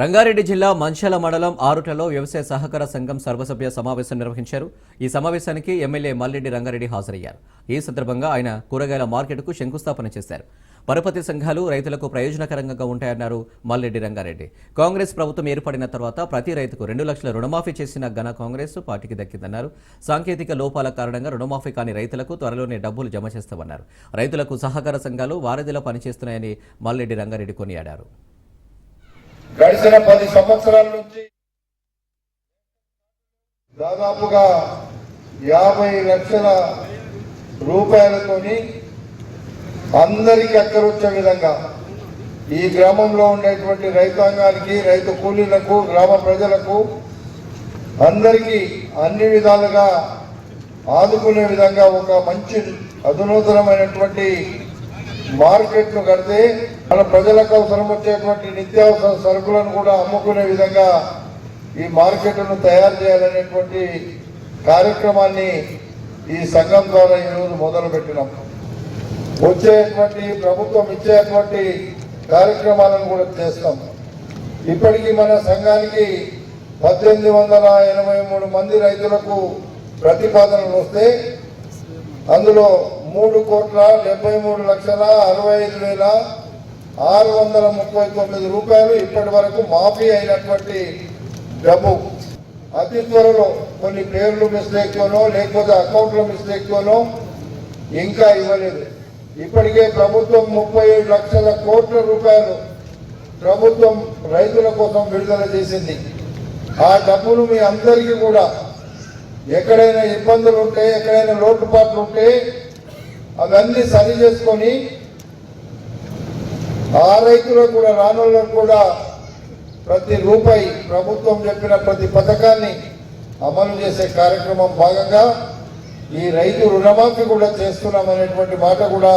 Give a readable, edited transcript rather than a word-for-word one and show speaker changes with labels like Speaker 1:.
Speaker 1: రంగారెడ్డి జిల్లా మంచాల మండలం ఆరుట్లలో వ్యవసాయ సహకార సంఘం సర్వసభ్య సమావేశం నిర్వహించారు. ఈ సమావేశానికి ఎమ్మెల్యే మల్రెడ్డి రంగారెడ్డి హాజరయ్యారు. ఈ సందర్భంగా ఆయన కూరగాయల మార్కెట్కు శంకుస్థాపన చేశారు. పరపతి సంఘాలు రైతులకు ప్రయోజనకరంగా ఉంటాయన్నారు మల్రెడ్డి రంగారెడ్డి. కాంగ్రెస్ ప్రభుత్వం ఏర్పడిన తర్వాత ప్రతి రైతుకు 2 లక్షల రుణమాఫీ చేసిన ఘన కాంగ్రెస్ పార్టీకి దక్కిందన్నారు. సాంకేతిక లోపాల కారణంగా రుణమాఫీ కాని రైతులకు త్వరలోనే డబ్బులు జమ చేస్తామన్నారు. రైతులకు సహకార సంఘాలు వారధిలో పనిచేస్తున్నాయని మల్రెడ్డి రంగారెడ్డి కొనియాడారు.
Speaker 2: గడిచిన 10 సంవత్సరాల నుంచి దాదాపుగా 50 లక్షల రూపాయలతోని అందరికీ అక్కరొచ్చే విధంగా ఈ గ్రామంలో ఉండేటువంటి రైతాంగానికి, రైతు కూలీలకు, గ్రామ ప్రజలకు అందరికీ అన్ని విధాలుగా ఆదుకునే విధంగా ఒక మంచి అధునూతనమైనటువంటి మార్కెట్ను కడితే మన ప్రజలకు అవసరం వచ్చేటువంటి నిత్యావసర సరుకులను కూడా అమ్ముకునే విధంగా ఈ మార్కెట్ను తయారు చేయాలనేటువంటి కార్యక్రమాన్ని ఈ సంఘం ద్వారా ఈరోజు మొదలు పెట్టినాం. వచ్చేటువంటి ప్రభుత్వం ఇచ్చేటువంటి కార్యక్రమాలను కూడా చేస్తాం. ఇప్పటికీ మన సంఘానికి 1883 మంది రైతులకు ప్రతిపాదనలు వస్తే అందులో 3,73,65,639 రూపాయలు ఇప్పటి వరకు మాఫీ అయినటువంటి డబ్బు. అతి త్వరలో కొన్ని పేర్లు మిస్టేక్తోనో లేకపోతే అకౌంట్ల మిస్టేక్తోనో ఇంకా ఇవ్వలేదు. ఇప్పటికే ప్రభుత్వం 37 లక్షల కోట్ల రూపాయలు ప్రభుత్వం రైతుల కోసం విడుదల చేసింది. ఆ డబ్బును మీ అందరికీ కూడా ఎక్కడైనా ఇబ్బందులు ఉంటే, ఎక్కడైనా లోటుపాట్లు ఉంటే అవన్నీ సరి చేసుకొని ఆ రైతులకు కూడా, రానులకు కూడా ప్రతి రూపాయి ప్రభుత్వం చెప్పిన ప్రతి పథకాన్ని అమలు చేసే కార్యక్రమం భాగంగా ఈ రైతు రుణమాఫీ కూడా చేస్తున్నామనేటువంటి మాట కూడా